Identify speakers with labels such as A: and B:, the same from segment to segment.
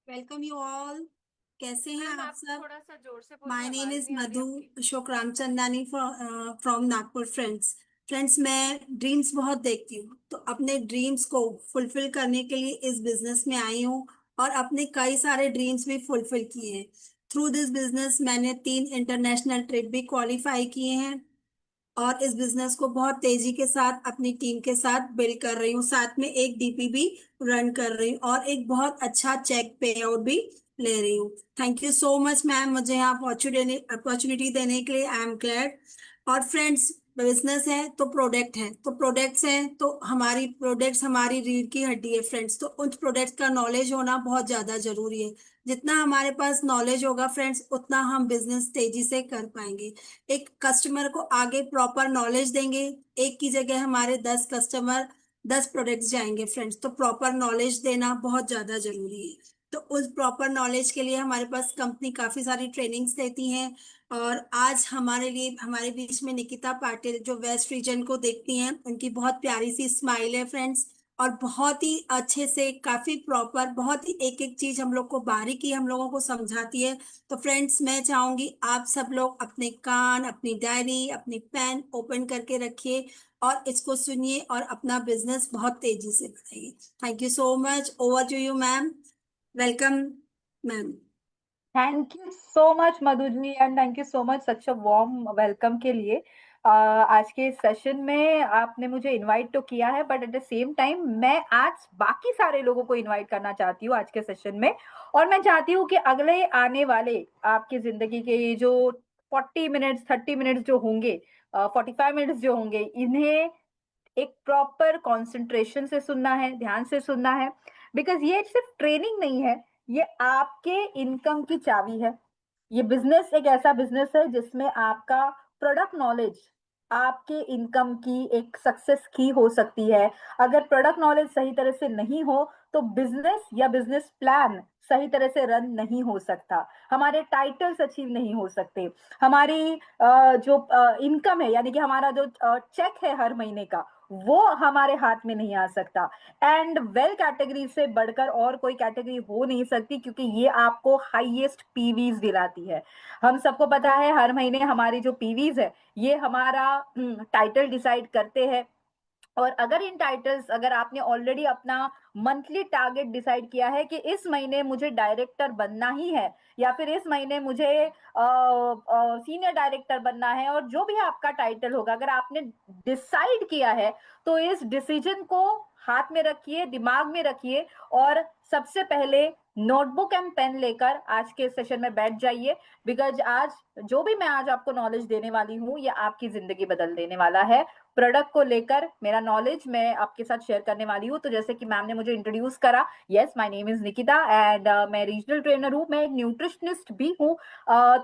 A: Welcome you all. कैसे हैं
B: ma'am
A: आप
B: आप
A: सब?
B: थोड़ा सा जोर से बोलिए,
A: माय नेम
B: आवाज
A: इज
B: नहीं आ रही
A: मधु
B: आपकी।
A: Ashok Ramchandani from Nagpur. Friends friends मैं ड्रीम्स बहुत देखती हूँ, तो अपने ड्रीम्स को फुलफिल करने के लिए इस बिजनेस में आई हूँ और अपने कई सारे ड्रीम्स भी फुलफिल किए हैं। थ्रू दिस बिजनेस मैंने 3 इंटरनेशनल ट्रिप भी क्वालिफाई किए हैं और इस बिजनेस को बहुत तेजी के साथ अपनी टीम के साथ बिल्ड कर रही हूँ। साथ में एक डीपी भी रन कर रही हूँ और एक बहुत अच्छा चेक पे आउट भी ले रही हूँ। Thank you so much ma'am, मुझे यहाँ अपॉर्चुनिटी देने के लिए। I am glad. और फ्रेंड्स, बिजनेस है तो प्रोडक्ट है, तो प्रोडक्ट्स हैं तो हमारी प्रोडक्ट्स हमारी रीढ़ की हड्डी है फ्रेंड्स। तो उन प्रोडक्ट्स का नॉलेज होना बहुत ज्यादा जरूरी है। जितना हमारे पास नॉलेज होगा फ्रेंड्स, उतना हम बिजनेस तेजी से कर पाएंगे। एक कस्टमर को आगे प्रॉपर नॉलेज देंगे, एक की जगह हमारे 10 कस्टमर 10 प्रोडक्ट्स जाएंगे फ्रेंड्स। तो प्रॉपर नॉलेज देना बहुत ज्यादा जरूरी है। तो उस प्रॉपर नॉलेज के लिए हमारे पास कंपनी काफी सारी ट्रेनिंग्स देती हैं। और आज हमारे लिए हमारे बीच में निकिता पाटिल, जो वेस्ट रीजन को देखती हैं, उनकी बहुत प्यारी सी स्माइल है फ्रेंड्स। और बहुत ही अच्छे से काफी प्रॉपर, बहुत ही एक एक चीज हम लोग को बारीकी हम लोगों को समझाती है। तो फ्रेंड्स, मैं चाहूंगी आप सब लोग अपने कान, अपनी डायरी, अपनी पेन ओपन करके रखिए और इसको सुनिए और अपना बिजनेस बहुत तेजी से बढ़ाइए। Thank you so much. Over to you ma'am. Welcome ma'am.
B: Thank you so much Madhu ji and thank you so much such a warm welcome के लिए। आज के सेशन में आपने मुझे इनवाइट तो किया है, but at the same time मैं आज बाकी सारे लोगों को इनवाइट करना चाहती हूँ आज के सेशन में। और मैं चाहती हूँ कि अगले आने वाले आपकी जिंदगी के ये जो 40 मिनट्स 30 मिनट्स जो होंगे, 45 मिनट्स जो होंगे, इन्हें एक प्रॉपर कंसंट्रेशन से सुनना है, ध्यान से सुनना है। बिकॉज ये सिर्फ ट्रेनिंग नहीं है, ये आपके इनकम की चाबी है। ये बिजनेस एक ऐसा बिजनेस है जिसमें आपका प्रोडक्ट नॉलेज आपके इनकम की एक सक्सेस की हो सकती है। अगर प्रोडक्ट नॉलेज सही तरह से नहीं हो तो बिजनेस या बिजनेस प्लान सही तरह से रन नहीं हो सकता, हमारे टाइटल्स अचीव नहीं हो सकते, हमारी जो इनकम है यानी कि हमारा जो चेक है हर महीने का, वो हमारे हाथ में नहीं आ सकता। एंड वेल कैटेगरी से बढ़कर और कोई कैटेगरी हो नहीं सकती, क्योंकि ये आपको हाईएस्ट पीवीज दिलाती है। हम सबको पता है हर महीने हमारी जो पीवीज है ये हमारा टाइटल डिसाइड करते हैं। और अगर इन टाइटल्स, अगर आपने ऑलरेडी अपना मंथली टारगेट डिसाइड किया है कि इस महीने मुझे डायरेक्टर बनना ही है, या फिर इस महीने मुझे सीनियर डायरेक्टर बनना है, और जो भी आपका टाइटल होगा, अगर आपने डिसाइड किया है तो इस डिसीजन को हाथ में रखिए, दिमाग में रखिए, और सबसे पहले नोटबुक एंड पेन लेकर आज के सेशन में बैठ जाइए। बिकॉज आज जो भी मैं आज आपको नॉलेज देने वाली हूँ ये आपकी जिंदगी बदल देने वाला है। प्रोडक्ट को लेकर मेरा नॉलेज मैं आपके साथ शेयर करने वाली हूँ। तो जैसे कि मैम ने मुझे इंट्रोड्यूस करा, yes my name is Nikita and मैं रीजनल ट्रेनर हूँ, मैं एक न्यूट्रिशनिस्ट भी हूँ।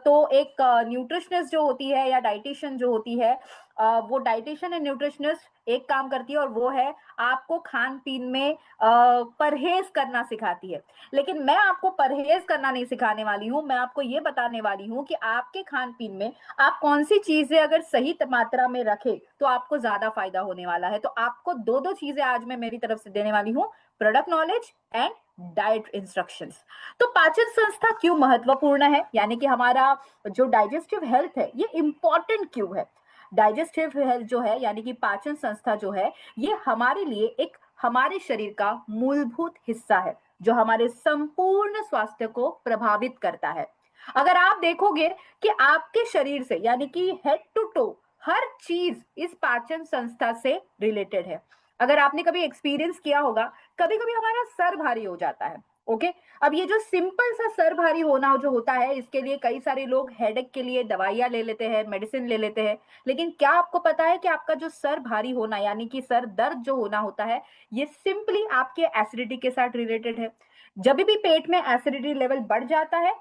B: तो एक न्यूट्रिशनिस्ट जो होती है या डाइटिशियन जो होती है, वो डाइटिशियन एंड न्यूट्रिशनिस्ट एक काम करती है, और वो है आपको खान पीन में परहेज करना सिखाती है। लेकिन मैं आपको परहेज करना नहीं सिखाने वाली हूँ, मैं आपको ये बताने वाली हूँ कि आपके खान पीन में आप कौन सी चीजें अगर सही मात्रा में रखें तो आपको ज्यादा फायदा होने वाला है। तो आपको दो दो चीजें आज मैं मेरी तरफ से देने वाली हूँ, product knowledge and diet instructions. तो पाचन संस्था क्यों महत्वपूर्ण है, यानी कि हमारा जो डाइजेस्टिव हेल्थ है ये इंपॉर्टेंट क्यों है। डाइजेस्टिव हेल्थ जो है यानी कि पाचन संस्था जो है, ये हमारे लिए एक हमारे शरीर का मूलभूत हिस्सा है जो हमारे संपूर्ण स्वास्थ्य को प्रभावित करता है। अगर आप देखोगे कि आपके शरीर से यानी कि हेड टू टो हर चीज इस पाचन संस्था से रिलेटेड है। अगर आपने कभी एक्सपीरियंस किया होगा, कभी कभी हमारा सर भारी हो जाता है। ओके, अब ये जो सिंपल सा सर भारी होना जो होता है, इसके लिए कई सारे लोग हेडेक के लिए दवाइयां ले लेते हैं, मेडिसिन ले लेते हैं। लेकिन क्या आपको पता है कि आपका जो सर भारी होना यानी कि सर दर्द जो होना होता है, ये सिंपली आपके एसिडिटी के साथ रिलेटेड है। जब भी पेट में एसिडिटी लेवल बढ़ जाता है,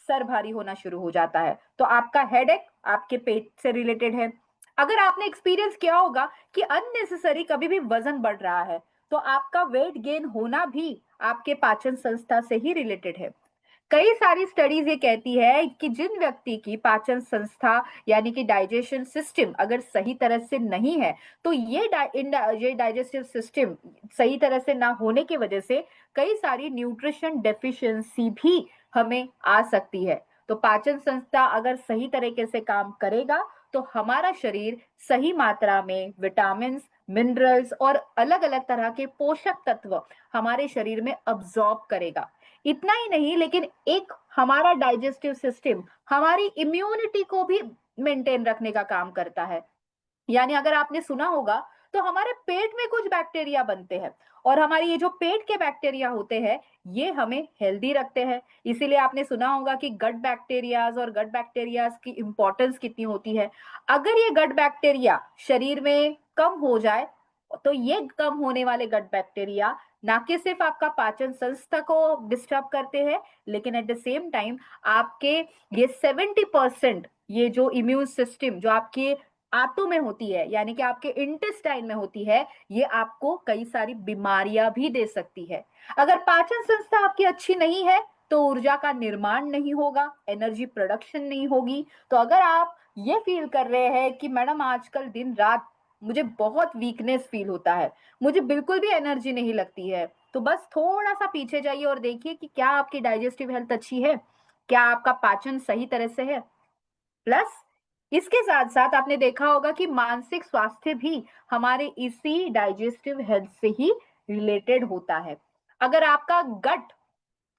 B: सर भारी होना शुरू हो जाता है। तो आपका हेडेक आपके पेट से रिलेटेड है। अगर आपने एक्सपीरियंस किया होगा कि अननेसेसरी कभी भी वजन बढ़ रहा है, तो आपका वेट गेन होना भी आपके पाचन संस्था से ही रिलेटेड है। कई सारी स्टडीज ये कहती है कि जिन व्यक्ति की पाचन संस्था यानी कि डाइजेशन सिस्टम अगर सही तरह से नहीं है, तो ये डाइजेस्टिव सिस्टम सही तरह से ना होने की वजह से कई सारी न्यूट्रिशन डेफिशिएंसी भी हमें आ सकती है। तो पाचन संस्था अगर सही तरीके से काम करेगा तो हमारा शरीर सही मात्रा में विटामिन, मिनरल्स और अलग अलग तरह के पोषक तत्व हमारे शरीर में अब्सॉर्ब करेगा। इतना ही नहीं, लेकिन एक हमारा डाइजेस्टिव सिस्टम हमारी इम्यूनिटी को भी मेंटेन रखने का काम करता है। यानी अगर आपने सुना होगा तो हमारे पेट में कुछ बैक्टीरिया बनते हैं, और हमारी ये जो पेट के बैक्टीरिया होते हैं ये हमें हेल्दी रखते हैं। इसीलिए आपने सुना होगा कि गट बैक्टीरियाज और गट बैक्टीरियाज की इंपॉर्टेंस कितनी होती है। अगर ये गट बैक्टीरिया शरीर में कम हो जाए तो ये कम होने वाले गट बैक्टीरिया ना कि सिर्फ आपका पाचन संस्था को डिस्टर्ब करते हैं, लेकिन एट द सेम टाइम आपके ये 70% ये जो इम्यून सिस्टम जो आपके आंतों में होती है यानी कि आपके इंटेस्टाइन में होती है, ये आपको कई सारी बीमारियां भी दे सकती है। अगर पाचन संस्था आपकी अच्छी नहीं है तो ऊर्जा का निर्माण नहीं होगा, एनर्जी प्रोडक्शन नहीं होगी। तो अगर आप ये फील कर रहे हैं कि मैडम आजकल दिन रात मुझे बहुत वीकनेस फील होता है, मुझे बिल्कुल भी एनर्जी नहीं लगती है, तो बस थोड़ा सा पीछे जाइए और देखिए कि क्या आपकी डाइजेस्टिव हेल्थ अच्छी है, क्या आपका पाचन सही तरह से है। प्लस इसके साथ साथ आपने देखा होगा कि मानसिक स्वास्थ्य भी हमारे इसी डाइजेस्टिव हेल्थ से ही रिलेटेड होता है। अगर आपका गट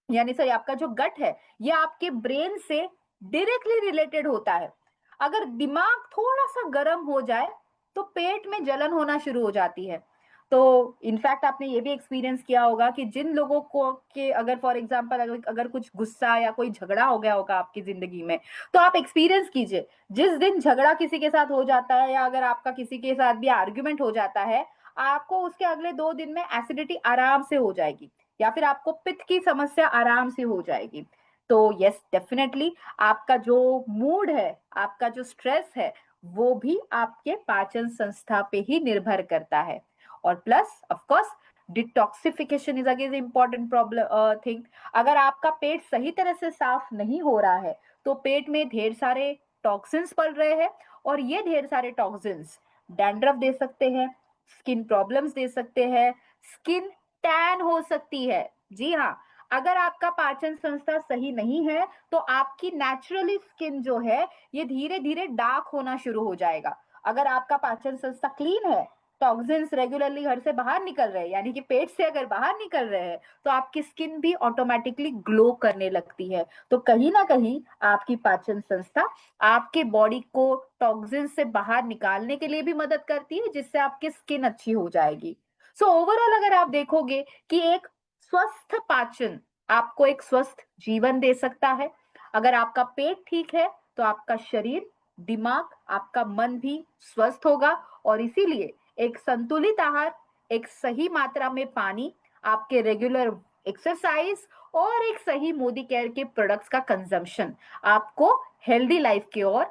B: यानी सॉरी आपका जो गट है ये आपके ब्रेन से डायरेक्टली रिलेटेड होता है। अगर दिमाग थोड़ा सा गर्म हो जाए तो पेट में जलन होना शुरू हो जाती है। तो इनफैक्ट आपने ये भी एक्सपीरियंस किया होगा कि जिन लोगों को के अगर फॉर एग्जांपल अगर कुछ गुस्सा या कोई झगड़ा हो गया होगा आपकी जिंदगी में, तो आप एक्सपीरियंस कीजिए, जिस दिन झगड़ा किसी के साथ हो जाता है या अगर आपका किसी के साथ भी आर्ग्यूमेंट हो जाता है, आपको उसके अगले 2 दिन में एसिडिटी आराम से हो जाएगी या फिर आपको पित्त की समस्या आराम से हो जाएगी। तो यस डेफिनेटली आपका जो मूड है, आपका जो स्ट्रेस है, वो भी आपके पाचन संस्था पे ही निर्भर करता है। और plus of course detoxification is again important problem thing. अगर आपका पेट सही तरह से साफ नहीं हो रहा है तो पेट में ढेर सारे टॉक्सिन्स पल रहे हैं, और ये ढेर सारे टॉक्सिन्स डैंड्रफ दे सकते हैं, स्किन प्रॉब्लम्स दे सकते हैं, स्किन टैन हो सकती है। जी हाँ, अगर आपका पाचन संस्था सही नहीं है तो आपकी नेचुरली स्किन जो है ये धीरे धीरे डार्क होना शुरू हो जाएगा। अगर आपका पाचन संस्था क्लीन है, टॉक्सिन्स रेगुलरली घर से बाहर निकल रहे हैं यानी कि पेट से अगर बाहर निकल रहे हैं, तो आपकी स्किन भी ऑटोमेटिकली ग्लो करने लगती है। तो कहीं ना कहीं आपकी पाचन संस्था आपके बॉडी को टॉक्सिन से बाहर निकालने के लिए भी मदद करती है, जिससे आपकी स्किन अच्छी हो जाएगी। सो ओवरऑल अगर आप देखोगे कि एक स्वस्थ पाचन आपको एक स्वस्थ जीवन दे सकता है। अगर आपका पेट ठीक है तो आपका शरीर, दिमाग, आपका मन भी स्वस्थ होगा। और इसीलिए एक संतुलित आहार, एक सही मात्रा में पानी, आपके रेगुलर एक्सरसाइज और एक सही मोदी केयर के प्रोडक्ट्स का कंजम्पशन आपको हेल्दी लाइफ की ओर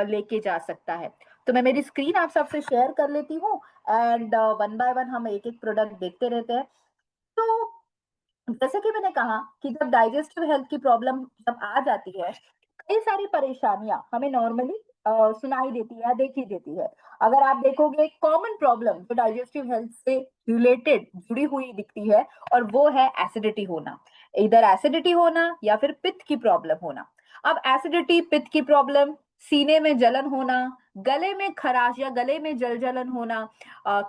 B: लेके जा सकता है। तो मैं मेरी स्क्रीन आप सबसे शेयर कर लेती हूँ, एंड वन बाय वन हम एक एक प्रोडक्ट देखते रहते हैं। तो जैसे कि मैंने कहा कि जब डाइजेस्टिव हेल्थ की प्रॉब्लम जब आ जाती है, कई सारी परेशानियां हमें नॉर्मली सुनाई देती है, देखी देती है। अगर आप देखोगे कॉमन प्रॉब्लम जो डाइजेस्टिव हेल्थ से रिलेटेड जुड़ी हुई दिखती है, और वो है एसिडिटी होना। इधर एसिडिटी होना या फिर पित्त की प्रॉब्लम होना। अब एसिडिटी, पित्त की प्रॉब्लम, सीने में जलन होना, गले में खराश या गले में जल जलन होना,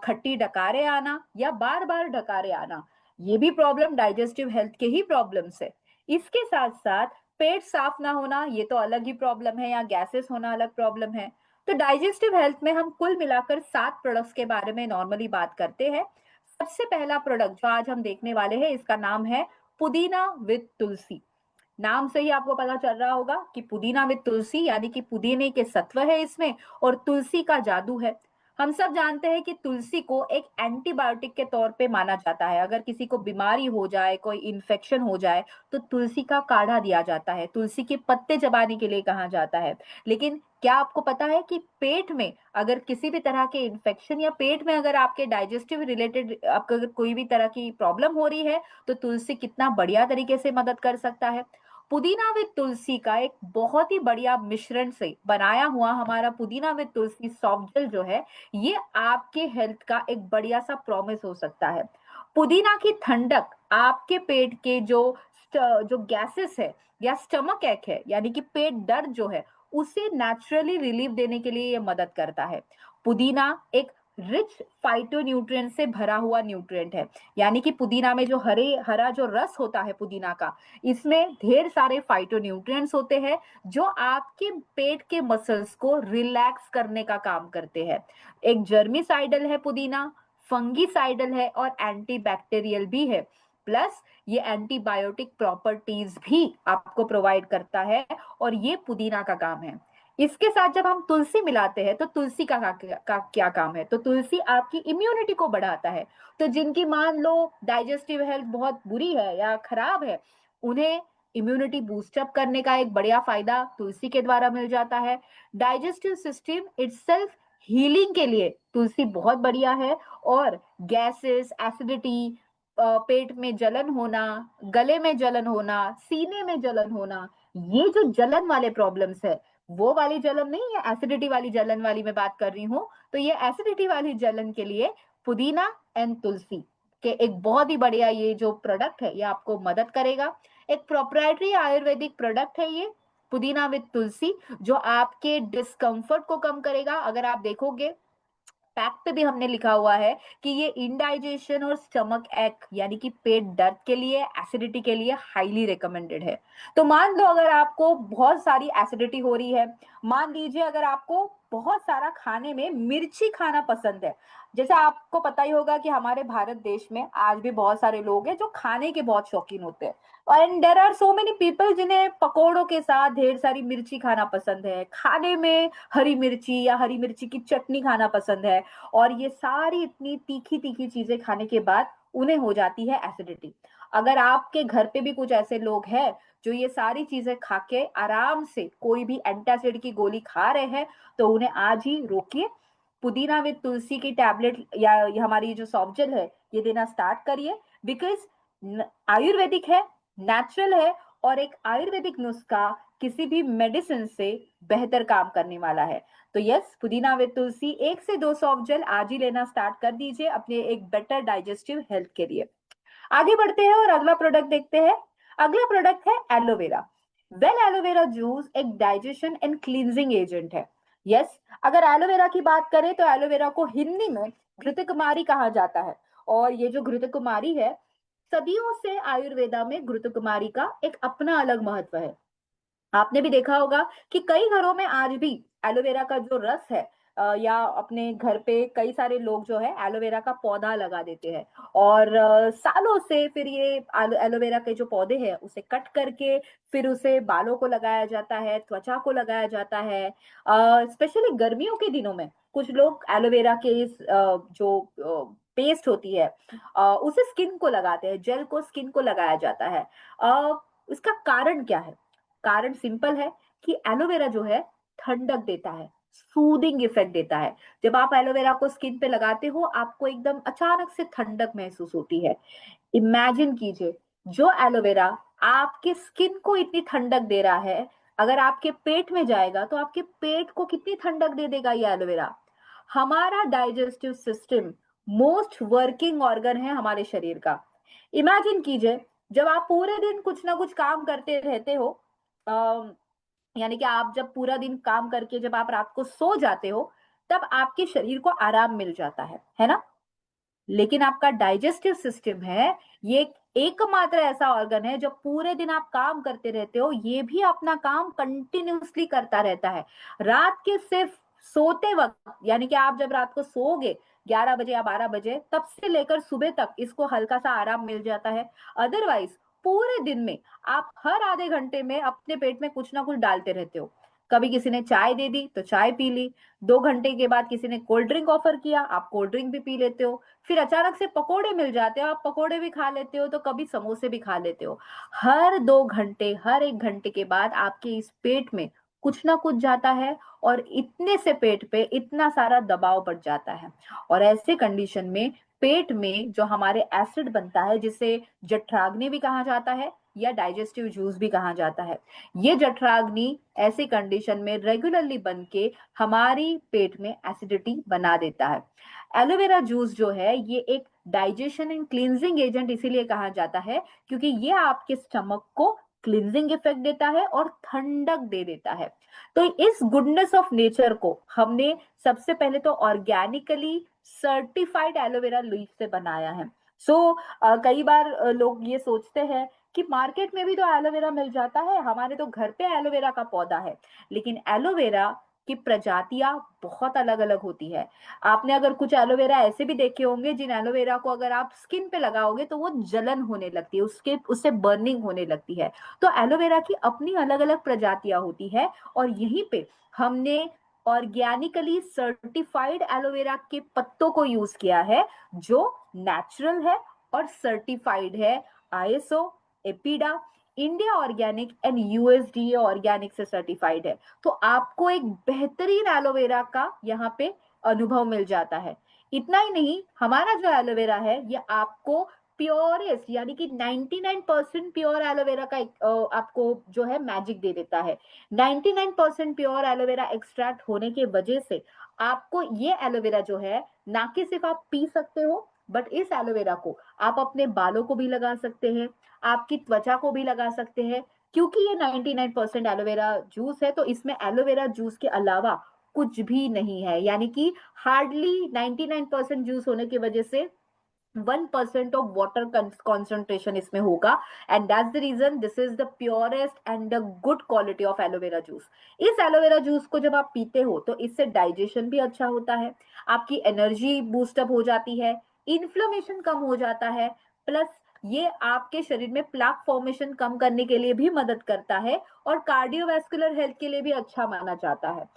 B: खट्टी डकारे आना या बार बार डकारे आना, ये भी प्रॉब्लम डाइजेस्टिव हेल्थ के ही प्रॉब्लम्स है। इसके साथ साथ पेट साफ ना होना, ये तो अलग ही प्रॉब्लम है, या गैसेस होना अलग प्रॉब्लम है। तो डाइजेस्टिव हेल्थ में हम कुल मिलाकर 7 प्रोडक्ट्स के बारे में नॉर्मली बात करते हैं। सबसे पहला प्रोडक्ट जो आज हम देखने वाले हैं, इसका नाम है पुदीना विद तुलसी। नाम से ही आपको पता चल रहा होगा कि पुदीना विद तुलसी यानी कि पुदीने के सत्व है इसमें, और तुलसी का जादू है। हम सब जानते हैं कि तुलसी को एक एंटीबायोटिक के तौर पे माना जाता है। अगर किसी को बीमारी हो जाए, कोई इन्फेक्शन हो जाए, तो तुलसी का काढ़ा दिया जाता है, तुलसी के पत्ते चबाने के लिए कहा जाता है। लेकिन क्या आपको पता है कि पेट में अगर किसी भी तरह के इन्फेक्शन या पेट में अगर आपके डाइजेस्टिव रिलेटेड आपको अगर कोई भी तरह की प्रॉब्लम हो रही है, तो तुलसी कितना बढ़िया तरीके से मदद कर सकता है। पुदीना विद तुलसी का एक बहुत ही बढ़िया मिश्रण से बनाया हुआ हमारा पुदीना विद तुलसी सॉफ्ट जेल जो है, ये आपके हेल्थ का एक बढ़िया सा प्रॉमिस हो सकता है। पुदीना की ठंडक आपके पेट के जो गैसेस है या स्टमक एक है, यानी कि पेट दर्द जो है, उसे नेचुरली रिलीफ देने के लिए ये मदद करता है। पुदीना एक रिच फाइटोन्यूट्रिएंट से भरा हुआ न्यूट्रिएंट है, यानी कि पुदीना में जो हरा जो रस होता है पुदीना का, इसमें ढेर सारे फाइटोन्यूट्रिएंट्स होते हैं जो आपके पेट के मसल्स को रिलैक्स करने का काम करते हैं। एक जर्मिसाइडल है पुदीना, फंगीसाइडल है और एंटीबैक्टीरियल भी है। प्लस ये एंटीबायोटिक प्रॉपर्टीज भी आपको प्रोवाइड करता है, और ये पुदीना का काम है। इसके साथ जब हम तुलसी मिलाते हैं तो तुलसी का क्या काम है, तो तुलसी आपकी इम्यूनिटी को बढ़ाता है। तो जिनकी मान लो डाइजेस्टिव हेल्थ बहुत बुरी है या खराब है, उन्हें इम्यूनिटी बूस्टअप करने का एक बढ़िया फायदा तुलसी के द्वारा मिल जाता है। डाइजेस्टिव सिस्टम इटसेल्फ हीलिंग के लिए तुलसी बहुत बढ़िया है। और गैसेस, एसिडिटी, पेट में जलन होना, गले में जलन होना, सीने में जलन होना, ये जो जलन वाले प्रॉब्लम्स है, वो वाली जलन नहीं, है एसिडिटी वाली जलन वाली मैं बात कर रही हूँ। तो ये एसिडिटी वाली जलन के लिए पुदीना एंड तुलसी के एक बहुत ही बढ़िया ये जो प्रोडक्ट है, ये आपको मदद करेगा। एक प्रोप्राइटरी आयुर्वेदिक प्रोडक्ट है ये पुदीना विद तुलसी, जो आपके डिस्कंफर्ट को कम करेगा। अगर आप देखोगे पैक पे भी हमने लिखा हुआ है कि ये इंडाइजेशन और स्टमक एक यानी कि पेट दर्द के लिए, एसिडिटी के लिए हाईली रिकमेंडेड है। तो मान लो अगर आपको बहुत सारी एसिडिटी हो रही है, मान लीजिए अगर आपको बहुत सारा खाने में मिर्ची खाना पसंद है, जैसे आपको पता ही होगा कि हमारे भारत देश में आज भी बहुत सारे लोग हैं जो खाने के बहुत शौकीन होते हैं, and there are so many people जिन्हें पकोड़ों के साथ ढेर सारी मिर्ची खाना पसंद है, खाने में हरी मिर्ची या हरी मिर्ची की चटनी खाना पसंद है, और ये सारी इतनी तीखी तीखी चीजें खाने के बाद उन्हें हो जाती है एसिडिटी। अगर आपके घर पे भी कुछ ऐसे लोग हैं जो ये सारी चीजें खा के आराम से कोई भी एंटासिड की गोली खा रहे हैं, तो उन्हें आज ही रोकिए, पुदीना विद तुलसी की टैबलेट या ये हमारी जो सॉफ्ट जेल है ये देना स्टार्ट करिए। बिकॉज आयुर्वेदिक है, नेचुरल है, और एक आयुर्वेदिक नुस्खा किसी भी मेडिसिन से बेहतर काम करने वाला है। तो यस, पुदीना विद तुलसी 1 से 2 सॉफ्ट जेल आज ही लेना स्टार्ट कर दीजिए अपने एक बेटर डाइजेस्टिव हेल्थ के लिए। आगे बढ़ते हैं और अगला प्रोडक्ट देखते हैं। अगला प्रोडक्ट है एलोवेरा। एलोवेरा जूस एक डाइजेशन एंड क्लींजिंग एजेंट है। यस, अगर एलोवेरा की बात करें तो एलोवेरा को हिंदी में घृतकुमारी कहा जाता है। और ये जो घृतकुमारी है, सदियों से आयुर्वेदा में घृतकुमारी का एक अपना अलग महत्व है। आपने भी देखा होगा कि कई घरों में आज भी एलोवेरा का जो रस है, या अपने घर पे कई सारे लोग जो है एलोवेरा का पौधा लगा देते हैं, और सालों से फिर ये एलोवेरा के जो पौधे हैं उसे कट करके फिर उसे बालों को लगाया जाता है, त्वचा को लगाया जाता है। स्पेशली गर्मियों के दिनों में कुछ लोग एलोवेरा के जो पेस्ट होती है, उसे स्किन को लगाते हैं, जेल को स्किन को लगाया जाता है। इसका कारण क्या है? कारण सिंपल है कि एलोवेरा जो है ठंडक देता है, सूदिंग इफेक्ट देता है। जब आप एलोवेरा को स्किन पे लगाते हो, आपको एकदम अचानक से ठंडक महसूस होती है। इमेजिन कीजिए, जो एलोवेरा आपके स्किन को इतनी ठंडक दे रहा है, अगर आपके पेट में जाएगा तो आपके पेट को कितनी ठंडक दे देगा ये एलोवेरा। हमारा digestive system most working organ है हमारे शरीर का। इमेजिन कीजिए, जब आप पूरे दिन कुछ ना कुछ काम करते रहते हो, यानी कि आप जब पूरा दिन काम करके जब आप रात को सो जाते हो, तब आपके शरीर को आराम मिल जाता है ना? लेकिन आपका डाइजेस्टिव सिस्टम है, ये एकमात्र ऐसा ऑर्गन है जो पूरे दिन आप काम करते रहते हो, ये भी अपना काम कंटिन्यूअसली करता रहता है। रात के सिर्फ सोते वक्त, यानी कि आप जब रात को सोओगे 11 बजे या 12 बजे, तब से लेकर सुबह तक इसको हल्का सा आराम मिल जाता है। अदरवाइज पूरे दिन में आप हर आधे घंटे में अपने पेट में कुछ ना कुछ डालते रहते हो। कभी किसी ने चाय दे दी तो चाय पी ली, 2 घंटे के बाद किसी ने कोल्ड ड्रिंक ऑफर किया, आप कोल्ड ड्रिंक भी पी लेते हो, फिर अचानक से पकोड़े मिल जाते हो, आप पकोड़े भी खा लेते हो, तो कभी समोसे भी खा लेते हो। हर 2 घंटे, हर 1 घंटे के बाद आपके इस पेट में कुछ ना कुछ जाता है और इतने से पेट पे इतना सारा दबाव बढ़ जाता है। और ऐसे कंडीशन में पेट में जो हमारे एसिड बनता है, जिसे जठराग्नि भी कहा जाता है या डाइजेस्टिव जूस भी कहा जाता है, ये जठराग्नि ऐसी कंडीशन में रेगुलरली बन के हमारी पेट में एसिडिटी बना देता है। एलोवेरा जूस जो है ये एक डाइजेशन एंड क्लींजिंग एजेंट इसीलिए कहा जाता है क्योंकि ये आपके स्टमक को क्लींजिंग इफेक्ट देता है और ठंडक दे देता है। तो इस गुडनेस ऑफ नेचर को हमने सबसे पहले तो ऑर्गेनिकली सर्टिफाइड एलोवेरा लीफ से बनाया है। कई बार लोग ये सोचते हैं कि मार्केट में भी तो एलोवेरा मिल जाता है, हमारे तो घर पे एलोवेरा का पौधा है। लेकिन एलोवेरा की प्रजातियां बहुत अलग अलग होती है। आपने अगर कुछ एलोवेरा ऐसे भी देखे होंगे जिन एलोवेरा को अगर आप स्किन पे लगाओगे तो वो जलन होने लगती है, उससे बर्निंग होने लगती है। तो एलोवेरा की अपनी अलग अलग प्रजातियां होती है और यहीं पे हमने ऑर्गेनिकली सर्टिफाइड एलोवेरा के पत्तों को यूज किया है जो नेचुरल है और सर्टिफाइड है ISO, APEDA, India organic and USDA organic से सर्टिफाइड है। तो आपको एक बेहतरीन एलोवेरा का यहाँ पे अनुभव मिल जाता है। इतना ही नहीं, हमारा जो एलोवेरा है ये आपको प्योरेस्ट यानी कि 99% प्योर एलोवेरा का आपको जो है मैजिक दे देता है। 99% प्योर एलोवेरा एक्सट्रैक्ट होने के वजह से आपको ये एलोवेरा जो है ना कि सिर्फ आप पी सकते हो, बट इस एलोवेरा को आप अपने बालों को भी लगा सकते हैं, आपकी त्वचा को भी लगा सकते हैं। क्योंकि ये 99% एलोवेरा जूस है तो इसमें एलोवेरा जूस के अलावा कुछ भी नहीं है, यानी कि हार्डली 99% जूस होने की वजह से 1% ऑफ वाटर कॉन्सेंट्रेशन इसमें होगा। And that's the reason this is the purest and the good quality of aloe vera juice. इस एलोवेरा जूस को जब आप पीते हो तो इससे डाइजेशन भी अच्छा होता है, आपकी एनर्जी बूस्टअप हो जाती है, इन्फ्लेमेशन कम हो जाता है, प्लस ये आपके शरीर में प्लाक फॉर्मेशन कम करने के लिए भी मदद करता है और कार्डियोवैस्कुलर हेल्थ के लिए भी अच्छा माना जाता है।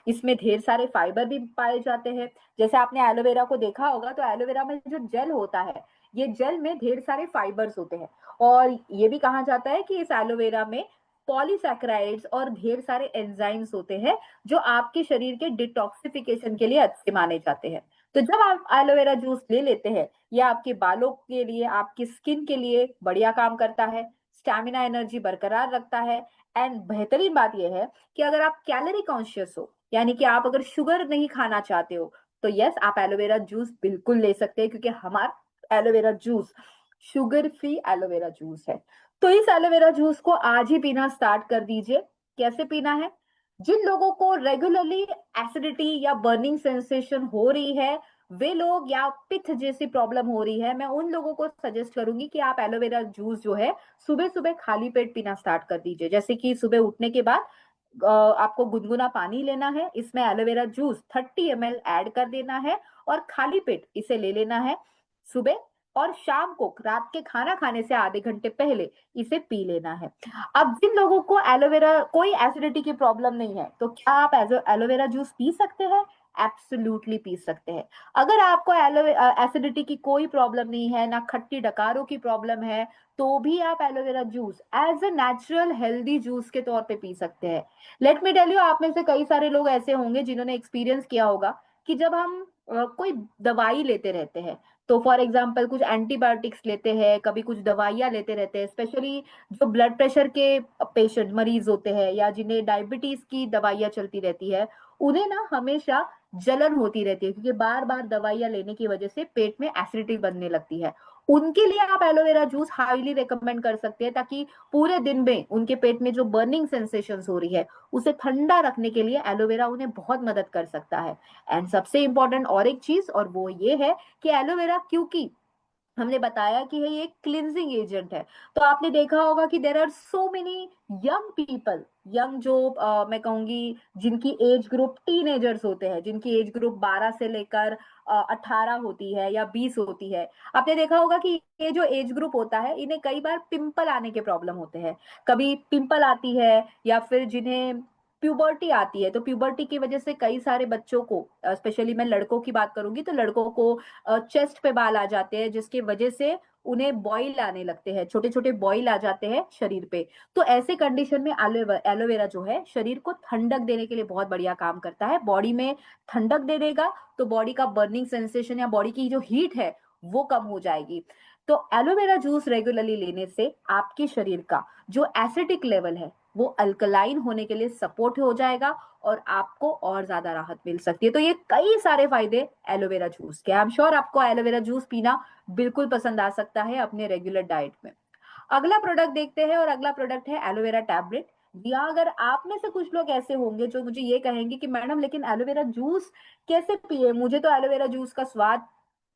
B: इसमें ढेर सारे फाइबर भी पाए जाते हैं। जैसे आपने एलोवेरा को देखा होगा तो एलोवेरा में जो जेल होता है ये जेल में ढेर सारे फाइबर्स होते हैं और ये भी कहा जाता है कि इस एलोवेरा में पॉलीसैकेराइड्स और ढेर सारे एंजाइम्स होते हैं जो आपके शरीर के डिटॉक्सिफिकेशन के लिए अच्छे माने जाते हैं। तो जब आप एलोवेरा जूस ले लेते हैं ये आपके बालों के लिए, आपकी स्किन के लिए बढ़िया काम करता है, स्टैमिना एनर्जी बरकरार रखता है। एंड बेहतरीन बात यह है कि अगर आप कैलोरी कॉन्शियस हो यानी कि आप अगर शुगर नहीं खाना चाहते हो तो यस आप एलोवेरा जूस बिल्कुल ले सकते हैं क्योंकि हमारा aloe vera juice sugar free aloe vera juice है। तो इस एलोवेरा जूस को आज ही पीना स्टार्ट कर दीजिए। कैसे पीना है? जिन लोगों को रेगुलरली एसिडिटी या बर्निंग सेंसेशन हो रही है, वे लोग या पित्त जैसी प्रॉब्लम हो रही है, मैं उन लोगों को सजेस्ट करूंगी कि आप एलोवेरा जूस जो है सुबह सुबह खाली पेट पीना स्टार्ट कर दीजिए। जैसे कि सुबह उठने के बाद आपको गुनगुना पानी लेना है, इसमें एलोवेरा जूस 30 ml ऐड कर देना है और खाली पेट इसे ले लेना है सुबह। और शाम को रात के खाना खाने से आधे घंटे पहले इसे पी लेना है। अब जिन लोगों को एलोवेरा कोई एसिडिटी की प्रॉब्लम नहीं है तो क्या आप एलोवेरा जूस पी सकते हैं? एब्सोल्युटली पी सकते हैं। अगर आपको एसिडिटी की कोई प्रॉब्लम नहीं है, ना खट्टी डकारों की प्रॉब्लम है, तो भी आप aloe vera juice as a natural healthy juice के तौर पे पी सकते हैं। लेट मी टेल यू, आप में से कई सारे लोग ऐसे होंगे जिन्होंने एक्सपीरियंस किया होगा कि जब हम कोई दवाई लेते रहते हैं, तो फॉर एग्जाम्पल कुछ एंटीबायोटिक्स लेते हैं, कभी कुछ दवाइयाँ लेते रहते हैं, स्पेशली जो ब्लड प्रेशर के पेशेंट मरीज होते हैं या जिन्हें डायबिटीज की दवाइयाँ चलती रहती है, उन्हें ना हमेशा जलन होती रहती है क्योंकि बार बार दवाइयाँ लेने की वजह से पेट में एसिडिटी बनने लगती है। उनके लिए आप एलोवेरा जूस हाईली रिकमेंड कर सकते हैं ताकि पूरे दिन में उनके पेट में जो बर्निंग सेंसेशन हो रही है उसे ठंडा रखने के लिए एलोवेरा उन्हें बहुत मदद कर सकता है। एंड सबसे इंपॉर्टेंट और एक चीज और वो ये है कि एलोवेरा क्योंकि हमने बताया कि ये एक क्लिनजिंग एजेंट है, तो आपने देखा होगा कि there are so many young people, young जो मैं कहूंगी जिनकी एज ग्रुप टीनेजर्स होते हैं, जिनकी एज ग्रुप 12 से लेकर 18 होती है या 20 होती है। आपने देखा होगा कि ये जो एज ग्रुप होता है इन्हें कई बार पिंपल आने के प्रॉब्लम होते हैं। कभी पिंपल आती है या फिर जिन्हें प्यूबर्टी आती है, तो प्यूबर्टी की वजह से कई सारे बच्चों को, स्पेशली मैं लड़कों की बात करूंगी तो लड़कों को चेस्ट पे बाल आ जाते हैं जिसकी वजह से उन्हें बॉईल आने लगते हैं, छोटे छोटे बॉईल आ जाते हैं शरीर पे। तो ऐसे कंडीशन में एलोवेरा जो है शरीर को ठंडक देने के लिए बहुत बढ़िया काम करता है, बॉडी में ठंडक दे देगा, तो बॉडी का बर्निंग सेंसेशन या बॉडी की जो हीट है वो कम हो जाएगी। तो एलोवेरा जूस रेगुलरली लेने से आपके शरीर का जो एसिडिक लेवल है वो अल्कलाइन होने के लिए सपोर्ट हो जाएगा और आपको और ज्यादा राहत मिल सकती है। तो ये कई सारे फायदे एलोवेरा जूस के। आई एम श्योर आपको एलोवेरा जूस पीना बिल्कुल पसंद आ सकता है अपने रेगुलर डाइट में। अगला प्रोडक्ट देखते हैं, और अगला प्रोडक्ट है एलोवेरा टैबलेट। या अगर आप में से कुछ लोग ऐसे होंगे जो मुझे ये कहेंगे कि मैडम लेकिन एलोवेरा जूस कैसे पिए, मुझे तो एलोवेरा जूस का स्वाद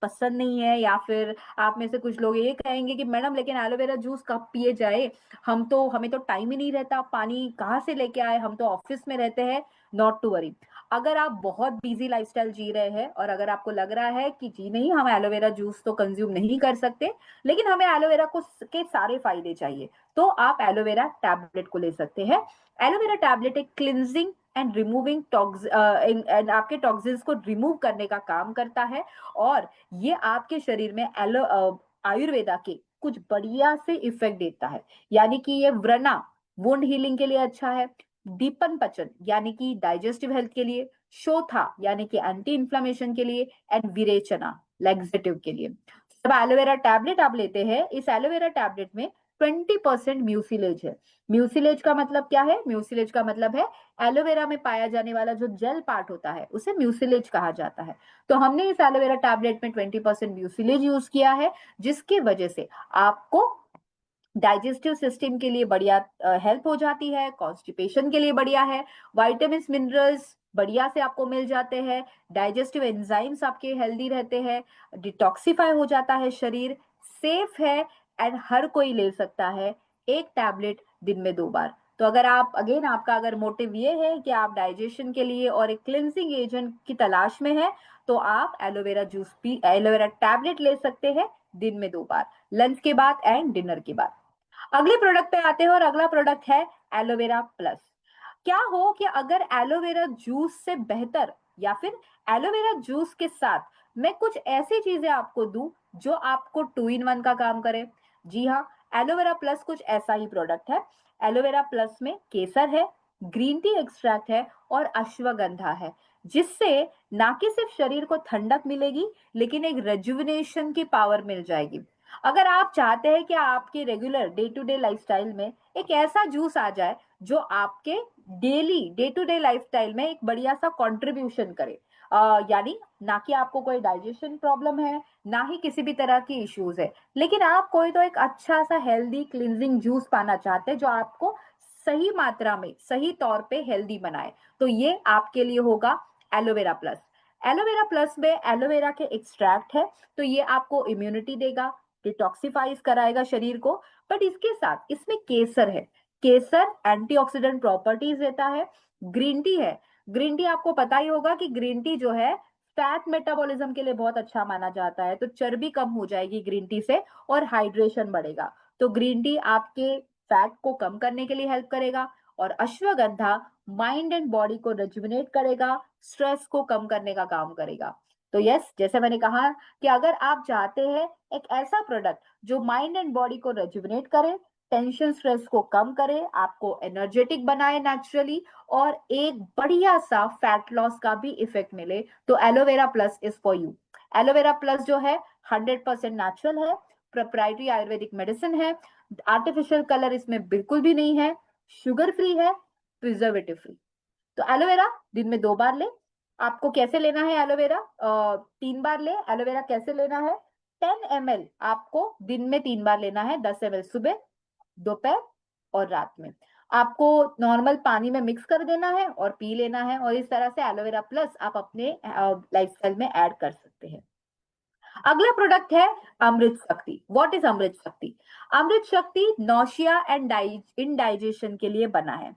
B: पसंद नहीं है, या फिर आप में से कुछ लोग ये कहेंगे कि मैडम लेकिन एलोवेरा जूस कब पिए जाए, हमें तो टाइम ही नहीं रहता, पानी कहाँ से लेके आए, हम तो ऑफिस में रहते हैं। नॉट टू वरी, अगर आप बहुत बिजी लाइफस्टाइल जी रहे हैं और अगर आपको लग रहा है कि जी नहीं हम एलोवेरा जूस तो कंज्यूम नहीं कर सकते, लेकिन हमें एलोवेरा को के सारे फायदे चाहिए, तो आप एलोवेरा टैबलेट को ले सकते हैं। एलोवेरा टैबलेट एक क्लिनजिंग एंड रिमूविंग आपके टॉक्सिन्स को रिमूव करने का काम करता है, और ये आपके शरीर में आयुर्वेदा के कुछ बढ़िया से इफेक्ट देता है। यानी कि ये व्रणा वुंड हीलिंग के लिए अच्छा है, दीपन पचन यानी कि डाइजेस्टिव हेल्थ के लिए, शोथा यानी कि एंटी इंफ्लेमेशन के लिए, एंड विरेचना लैक्सेटिव के लिए। जब एलोवेरा टैबलेट आप लेते हैं, इस एलोवेरा टैबलेट में 20% म्यूसिलेज है। म्यूसिलेज का मतलब क्या है? म्यूसिलेज का मतलब है एलोवेरा में पाया जाने वाला जो जेल पार्ट होता है उसे म्यूसिलेज कहा जाता है। तो हमने इस एलोवेरा टैबलेट में 20% म्यूसिलेज यूज किया है, जिसकी वजह से आपको डाइजेस्टिव सिस्टम के लिए बढ़िया हेल्प हो जाती है, कॉन्स्टिपेशन के लिए बढ़िया है, वाइटामिन मिनरल्स बढ़िया से आपको मिल जाते हैं, डाइजेस्टिव एंजाइम्स आपके हेल्दी रहते हैं, डिटॉक्सिफाई हो जाता है शरीर, सेफ है, एंड हर कोई ले सकता है एक टैबलेट दिन में 2 बार। तो अगर आप अगेन आपका अगर मोटिव ये है कि आप डाइजेशन के लिए और एक क्लिनजिंग एजेंट की तलाश में है, तो आप एलोवेरा टैबलेट ले सकते हैं दिन में 2 बार, लंच के बाद एंड डिनर के बाद। अगले प्रोडक्ट पे आते हैं, और अगला प्रोडक्ट है एलोवेरा प्लस। क्या हो कि अगर एलोवेरा जूस से बेहतर या फिर एलोवेरा जूस के साथ मैं कुछ ऐसी चीजें आपको दूं जो आपको 2 in 1 का काम करे। जी हाँ, एलोवेरा प्लस कुछ ऐसा ही प्रोडक्ट है। एलोवेरा प्लस में केसर है, ग्रीन टी एक्सट्रैक्ट है और अश्वगंधा है, जिससे ना कि सिर्फ शरीर को ठंडक मिलेगी लेकिन एक रेजुविनेशन की पावर मिल जाएगी। अगर आप चाहते हैं कि आपके regular day to day lifestyle में एक ऐसा जूस आ जाए जो आपके daily day to day lifestyle में एक बढ़िया सा कंट्रीब्यूशन करे, यानी ना कि आपको कोई डाइजेशन प्रॉब्लम है, ना ही किसी भी तरह की इश्यूज है, लेकिन आप कोई तो एक अच्छा सा हेल्दी क्लिनजिंग जूस पाना चाहते हैं जो आपको सही मात्रा में सही तौर पे हेल्दी बनाए, तो ये आपके लिए होगा एलोवेरा प्लस। एलोवेरा प्लस में एलोवेरा के एक्सट्रैक्ट है, तो ये आपको इम्यूनिटी देगा, डिटॉक्सिफाइज कराएगा शरीर को। बट इसके साथ इसमें केसर है, केसर एंटीऑक्सीडेंट प्रॉपर्टीज देता है। ग्रीन टी है, ग्रीन टी आपको पता ही होगा कि ग्रीन टी जो है फैट मेटाबॉलिज्म के लिए बहुत अच्छा माना जाता है, तो चर्बी कम हो जाएगी ग्रीन टी से और हाइड्रेशन बढ़ेगा। तो ग्रीन टी आपके फैट को कम करने के लिए हेल्प करेगा। और अश्वगंधा माइंड एंड बॉडी को रेजुविनेट करेगा, स्ट्रेस को कम करने का काम करेगा। तो यस, जैसे मैंने कहा कि अगर आप चाहते हैं एक ऐसा प्रोडक्ट जो माइंड एंड बॉडी को रेजुविनेट करे, टेंशन स्ट्रेस को कम करे, आपको एनर्जेटिक बनाए नेचुरली, और एक बढ़िया सा फैट लॉस का भी इफेक्ट मिले, तो aloe vera plus is for you. Aloe vera plus जो है 100% नेचुरल है, प्रोप्राइटरी आयुर्वेदिक मेडिसिन है, आर्टिफिशियल कलर इसमें बिल्कुल भी नहीं है, शुगर फ्री है, प्रिजर्वेटिव फ्री। तो एलोवेरा दिन में 2 बार ले। आपको कैसे लेना है एलोवेरा? 3 बार ले। एलोवेरा कैसे लेना है? 10 ml आपको दिन में 3 बार लेना है, 10 ml सुबह, दोपहर और रात में। आपको नॉर्मल पानी में मिक्स कर देना है और पी लेना है, और इस तरह से एलोवेरा प्लस आप अपने लाइफस्टाइल में ऐड कर सकते हैं। अगला प्रोडक्ट है अमृत शक्ति। व्हाट इज अमृत शक्ति? अमृत शक्ति नौशिया एंड इनडाइजेशन के लिए बना है।